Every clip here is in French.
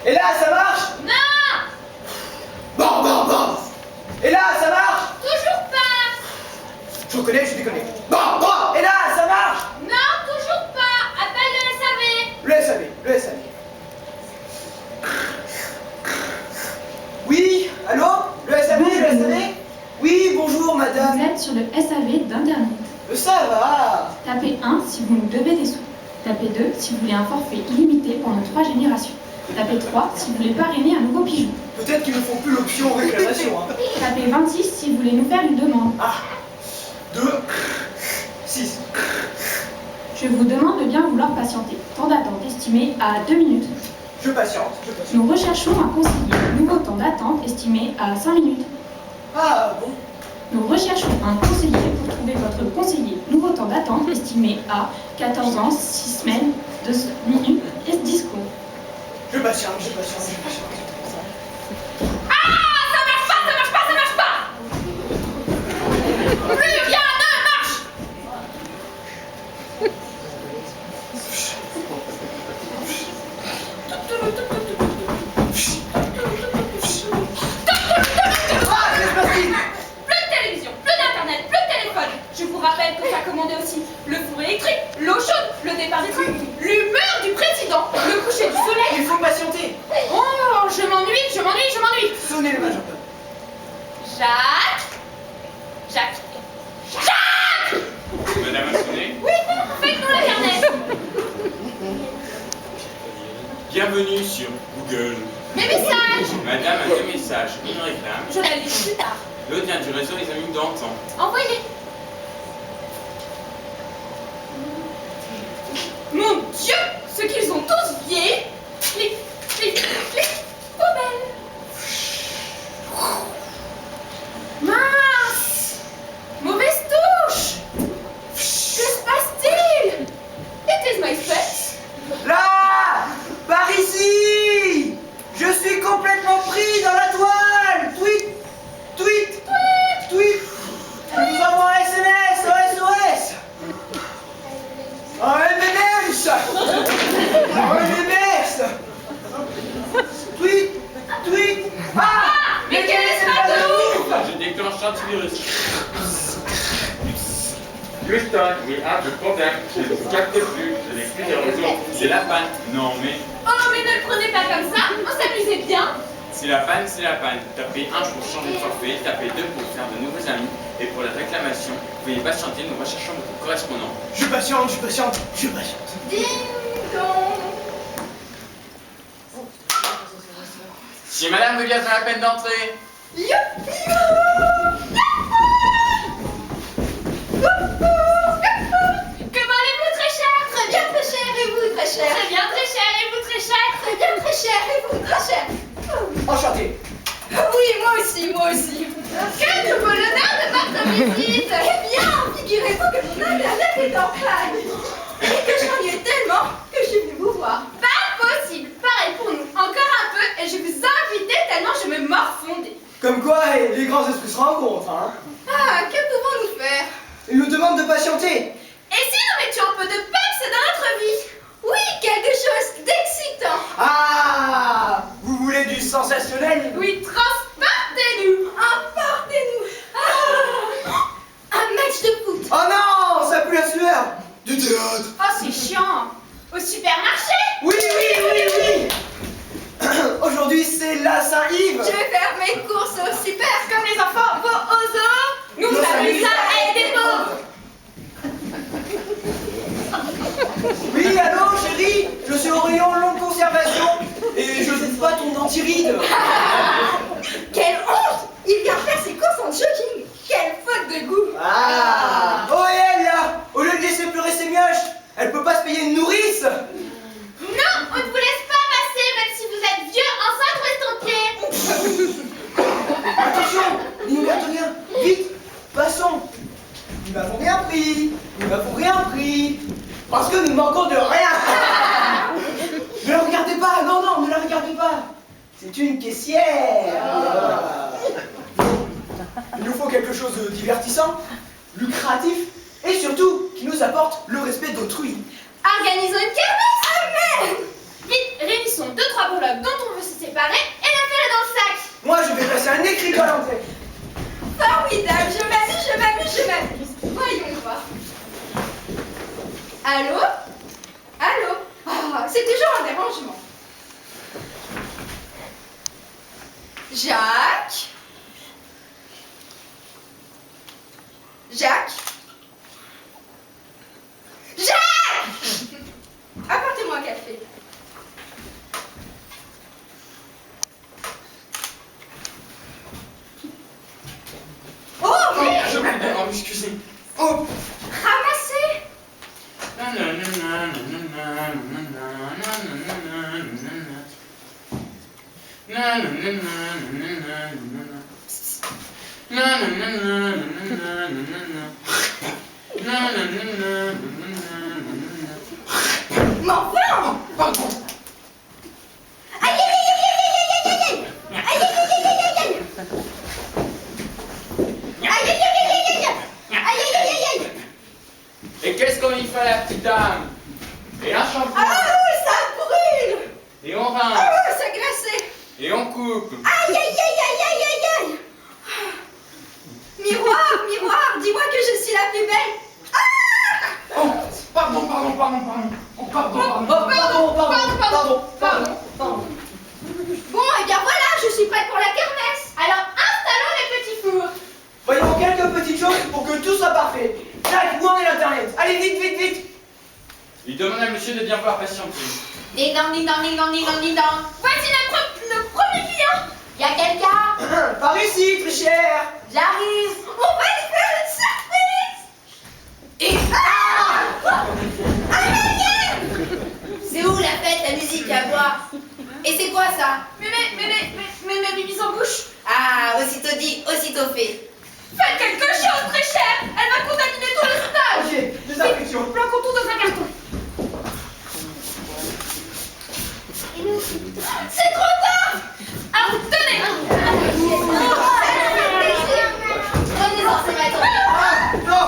Et là, ça marche? Non! Bon, bon, bon. Et là, ça marche? Toujours pas! Je reconnais, je déconne. Bon, bon. Et là, ça marche? Non, toujours pas! Appelle le SAV! Le SAV, le SAV. Oui, allô? Le SAV, le SAV? Oui, bonjour, madame. Vous êtes sur le SAV d'Internet. Ça va. Tapez 1 si vous nous devez des sous. Tapez 2 si vous voulez un forfait illimité pendant 3 générations. Tapez 3 si vous voulez parrainer un nouveau pigeon. Peut-être qu'ils ne font plus l'option réclamation. Hein. Tapez 26 si vous voulez nous faire une demande. Ah, 2, 6. Je vous demande de bien vouloir patienter. Temps d'attente estimé à 2 minutes. Je patiente, je patiente. Nous recherchons un conseiller. Nouveau temps d'attente estimé à 5 minutes. Ah, bon. Nous recherchons un conseiller pour trouver votre conseiller. Nouveau temps d'attente estimé à 14 ans, 6 semaines, 2 minutes et 10 secondes. Je patiente, je patiente, je patiente. Ah! Ça marche pas, ça marche pas, ça marche pas! Plus rien ne marche! Ah, laisse ma fille. Plus de télévision, plus d'internet, plus de téléphone. Je vous rappelle que ça commandait aussi le four électrique, l'eau chaude, le départ des trains, l'humeur du président, le coucher du soleil. Il faut patienter. Oh, je m'ennuie, je m'ennuie, je m'ennuie. Sonnez le majordome. Jacques. Jacques. Jacques! Madame a sonné. Oui, faites-nous l'internet. Bienvenue sur Google. Mes messages. Madame a deux messages. Une réclame. Je la lis plus tard. L'autre vient du réseau Les Amis d'antan. Envoyez. Mon Dieu, ce qu'ils ont tous vieilli. Clic, clic, clic, poubelle. Mince. Mauvaise touche. Que se passe-t-il? It is my space. Là, par ici. Je suis complètement pris dans la toile. Tweet, tweet, tweet, tweet. Je vous envoie un SMS, SOS. Un MMS. Un MMS. Tweet, tweet. Ah, Mais quel espace de ouf! Je déclenche l'antivirus. Houston, we have a problème. Je ne vous capte plus. Je n'ai plus de réseau. C'est la panne. Non mais. Oh, mais ne le prenez pas comme ça, on s'amusait bien. C'est la panne, c'est la panne. Tapez 1 pour changer de forfait. Tapez 2 pour faire de nouveaux amis. Et pour la réclamation, veuillez patienter. Nous recherchons votre correspondant. je patiente, je patiente, je patiente. Ding dong. Si madame veut bien faire la peine d'entrer. Youpi! Comment allez-vous, très cher? Très bien, très cher, et vous, très cher? Très bien, très cher, et vous, très cher? Très bien, très cher, et vous, très cher? Enchanté. Oui, moi aussi, moi aussi. Que nous vaut l'honneur de votre visite? Eh bien, figurez-vous que mon internet est en panne. Et que je m'ennuie tellement que je suis venue vous voir. Pas possible, pareil pour nous. Encore un peu, et je vous invite tellement je me morfondais. Comme quoi, les grands esprits se rencontrent, hein. Ah, que pouvons-nous faire? Ils nous demandent de patienter. Et si nous mettions un peu de peps dans notre vie? Oui, quelque chose d'excitant. Ah, vous voulez du sensationnel? Oui, transportez-nous. Emportez-nous. Ah, un match de foot. Oh non, ça pue la sueur. Du théâtre. Oh, c'est chiant. Au supermarché? Oui, oui, oui, oui. Aujourd'hui, c'est la Saint-Yves. Je vais faire mes courses au super. Comme les enfants vont aux zoo, nous Nous amusons à être des pauvres. Oui, allô, chérie. Je suis au rayon longue conservation et je n'aime pas ton anti-ride. Quelle honte! Il vient faire ses courses en jogging. Quelle faute de goût. Ah. Oh, et elle, là, au lieu de laisser pleurer ses mioches, elle peut pas se payer une nourrice. Non, on ne vous laisse pas passer, même si vous êtes vieux, enceinte ou estompier. Attention, il ne gâte rien. Vite, passons. Nous n'avons rien pris. Nous n'avons rien pris. Parce que nous manquons de rien. Ne la regardez pas. Non, non, ne la regardez pas. C'est une caissière. Il nous faut quelque chose de divertissant, lucratif et surtout qui nous apporte le respect d'autrui. Organisons une kermesse. Amen. Vite, réunissons 2-3 breloques dont on veut préparer et l'affaire est dans le sac. Moi, je vais passer un écrit à l'entrée. Formidable, je m'amuse. Voyons voir. Allô? Allô? Ah, c'est toujours un dérangement. Jacques? Jacques? Jacques! Apportez-moi un café. Oh, mais Je m'en excusez. Oh. ramassez! Mais enfin! Pardon. Aïe, aïe, aïe, aïe, aïe, aïe, aïe, aïe, aïe, aïe, aïe, aïe, aïe, aïe, aïe, aïe, aïe, aïe, aïe, aïe. Et qu'est-ce qu'on y fait, la petite dame? Et un shampoing. Ah oui, ça brûle! Et on Ah rince. oui, ça glacé! Et on coupe. Aïe, aïe, aïe, aïe, aïe, aïe, aïe! Miroir, miroir, dis-moi que je suis la plus belle! Oh, pardon. Oh, Pardon. Bon, eh bien voilà, je suis prête pour la kermesse! Alors installons les petits fours! Voyons quelques petites choses pour que tout soit parfait. Jacques, où en est l'internet? Allez, vite. Il demande à monsieur de bien vouloir patienter. Ding dong, ding dong, ding dong, ding dong, ding dong! Voici le premier client! Y a quelqu'un? Par ici, très cher. J'arrive! On va lui faire une surprise! Et c'est où la fête, la musique, la boire? Et c'est quoi ça? Mais bibis en bouche. Ah, aussitôt dit, aussitôt fait. Faites quelque chose, très cher. Elle va contaminer tout le stage. Ok, désinfection. Planquons tout dans un carton. C'est trop tard! Alors, tenez. Prenez-en, c'est ma Non.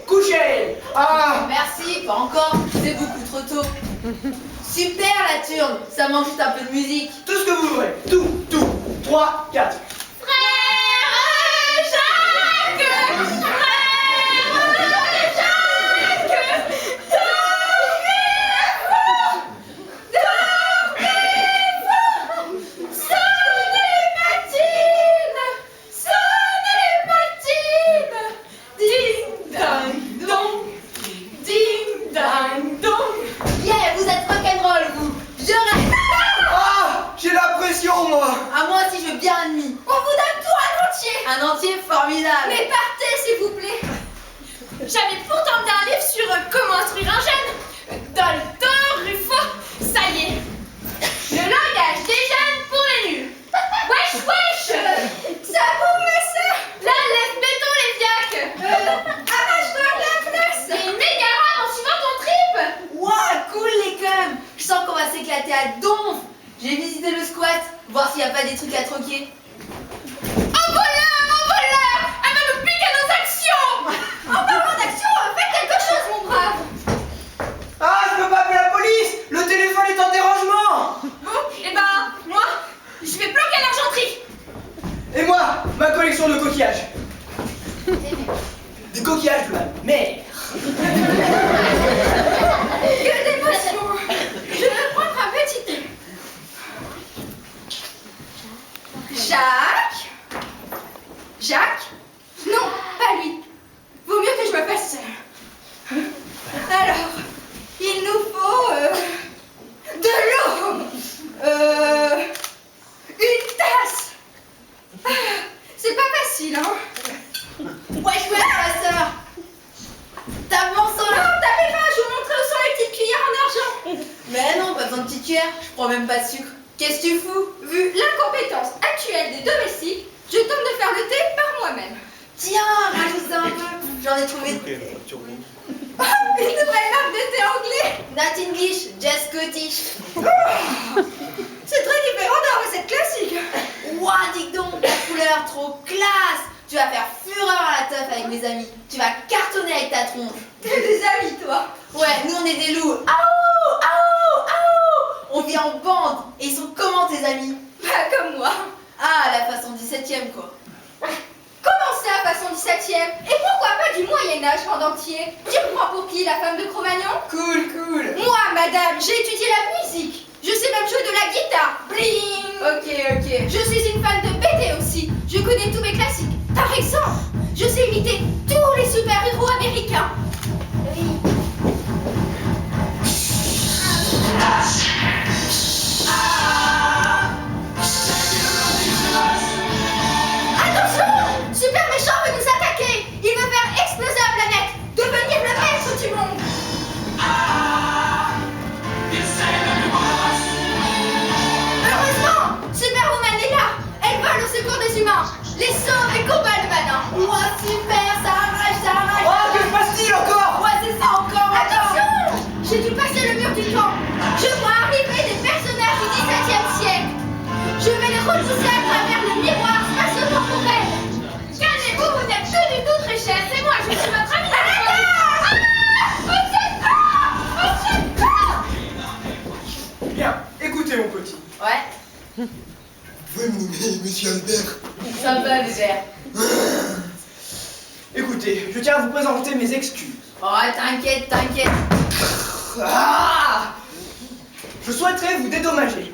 Couché. Merci, pas encore, c'est beaucoup trop tôt. Super la turne, ça manque juste un peu de musique. Tout ce que vous voudrez. Tout. 3, 4. Frère Jacques. Yeah, vous êtes rock'n'roll, vous. Je rêve. J'ai la pression, moi. À moi aussi, je veux bien un demi. On vous donne tout un entier. Un entier formidable. Mais partez, s'il vous plaît. J'avais pourtant bien un livre sur comment instruire un jeune. Dolto Ruffo, ça y est. Le langage des jeunes pour les nuls. Wesh. Ça boum, ma sœur. Là, laisse béton les viacs. Arrache-toi de la place. C'est une méga rare en suivant ton trip. Ouah, cool les connes. Je sens qu'on va s'éclater à donf. J'ai visité le squat, voir s'il n'y a pas des trucs à troquer. Envoleur. Elle va nous piquer nos actions. En parlant d'action, faites quelque chose, mon brave. Je peux pas appeler la police. Le téléphone est en dérangement. Bon, et ben, moi, je vais bloquer l'argenterie. Et moi, ma collection de coquillages. Des coquillages de ma mère. Que d'émotion. Je vais prendre un petit thé. Jacques? Non, pas lui. Vaut mieux que je me fasse seule. Alors, il nous faut de l'eau. Une tasse. C'est pas facile, hein? Wesh, ma sœur. Tape mon sang là. Non, tapez pas, je vous montrer où sont les petites cuillères en argent. Mais non, pas besoin de petites cuillères, je prends même pas de sucre. Qu'est-ce que tu fous? Vu l'incompétence actuelle des domestiques, je tente de faire le thé par moi-même. Tiens, rajoute ça un peu. J'en ai trouvé. Une nouvelle marque de thé anglais. Not English, just Scottish. C'est très différent d'un recette classique. Ouah, dis donc, la couleur trop classe. Tu vas faire fureur à la teuf avec mes amis. Tu vas cartonner avec ta tronche. T'es des amis, toi? Ouais, nous on est des loups. Aouh, aouh. en bande. Et ils sont comment tes amis? Bah comme moi. Ah, la façon 17e quoi. Comment ça, façon 17e? Et pourquoi pas du Moyen-Âge en entier? Tu me prends pour qui, la femme de Cro-Magnon? Cool. Moi, madame, j'ai étudié la musique. Je sais même jouer de la guitare. Bling. Ok. Je suis une fan de BD aussi. Je connais tous mes classiques. Par exemple, je sais imiter tous les super-héros américains. Oui. Attention! Super méchant veut nous attaquer. Il veut faire exploser la planète. Devenir le maître du monde. Heureusement, Superwoman est là. Elle vole au secours des humains. Les sauve et combat le malin. Ouah, super, ça arrache. Oh, que se passe-t-il encore? Ouais, c'est ça encore. Attention! J'ai dû passer le mur du camp. Je vois arriver des personnages du XVIIe siècle. Je vais les repousser à travers le miroir spatio-temporel. Calmez-vous, vous n'êtes que du tout très cher. C'est moi, je suis votre amie. Bien, écoutez mon petit. Ouais, Vous pouvez me nommer Monsieur Albert? ça va, Albert. Écoutez, je tiens à vous présenter mes excuses. Oh, t'inquiète. Ah! Je souhaiterais vous dédommager.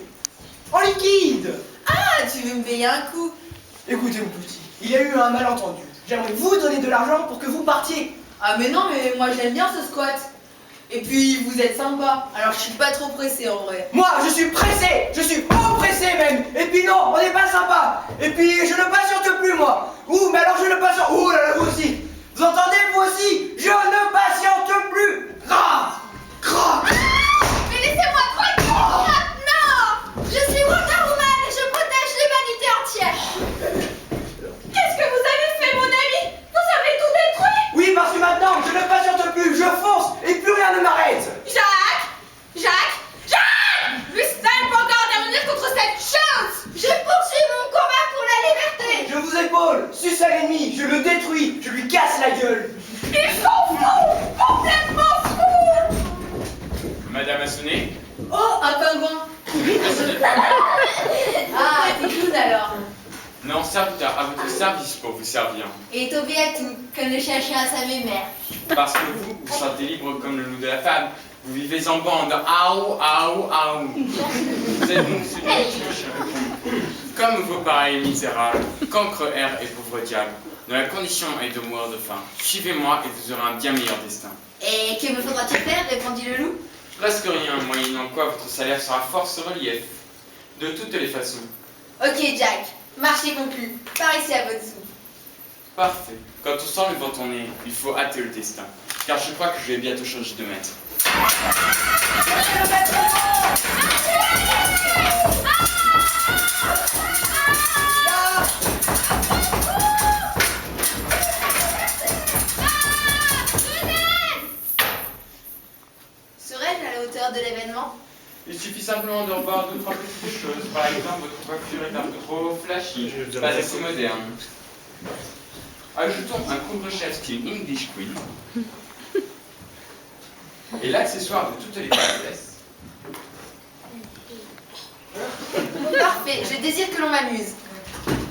En liquide! Ah, tu veux me payer un coup? Écoutez mon petit, il y a eu un malentendu. J'aimerais vous donner de l'argent pour que vous partiez. Ah, mais non, mais moi j'aime bien ce squat. Et puis, vous êtes sympa. Alors, je suis pas trop pressée en vrai. Moi, je suis pressé! Je suis oppressé même! Et puis non, on n'est pas sympa! Et puis, je ne patiente plus moi! Ouh, mais alors je ne patiente... Ouh là là, vous aussi! Vous entendez, vous aussi? Je ne patiente plus! Grave! Mais laissez-moi tranquille maintenant! Je suis Wonder Woman et je protège l'humanité entière. Qu'est-ce que vous avez fait, mon ami? Vous avez tout détruit. Oui, parce que maintenant, je ne patiente plus, je fonce et plus rien ne m'arrête! Jacques! Lui seul peut encore intervenir contre cette chose. Je poursuis mon combat pour la liberté. Je vous épaule, suce à l'ennemi, je le détruis, je lui casse la gueule! Ils sont fous, complètement fous. Madame a sonné? Oh, un pingouin. Ah, t'es clown alors. Non, serviteur, à votre service pour vous servir. Et Toby à tout, comme le chien à sa mémère. Parce que vous, vous sentez libre comme le loup de la fable. Vous vivez en bande. Aou. Vous êtes donc celui qui cherche à répondre. Comme vos pareils misérables, cancre, air et pauvres diables, dont la condition est de mourir de faim. Suivez-moi et vous aurez un bien meilleur destin. Et que me faudra-t-il faire, répondit le loup. Presque rien, moyennant quoi votre salaire sera fort sur relief. De toutes les façons. Ok, Jack, marché conclu. Par ici à votre soupe. Parfait. Quand on sent le vent tourner, il faut hâter le destin. Car je crois que je vais bientôt changer de maître. Serais-je à la hauteur de l'événement? Il suffit simplement de revoir 2 ou 3 petites choses. Par exemple, votre coiffure est un peu trop flashy, pas assez moderne. Ajoutons un couvre-chef style English Queen. Et l'accessoire de toutes les princesses. Parfait, je désire que l'on m'amuse.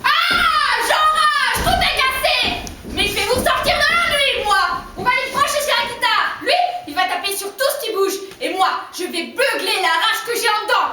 Ah, j'enrage, tout est cassé. Mais je vais vous sortir de là, lui, moi. On va lui brancher sur la guitare. Lui, il va taper sur tout ce qui bouge. Et moi, je vais beugler la rage que j'ai en dedans.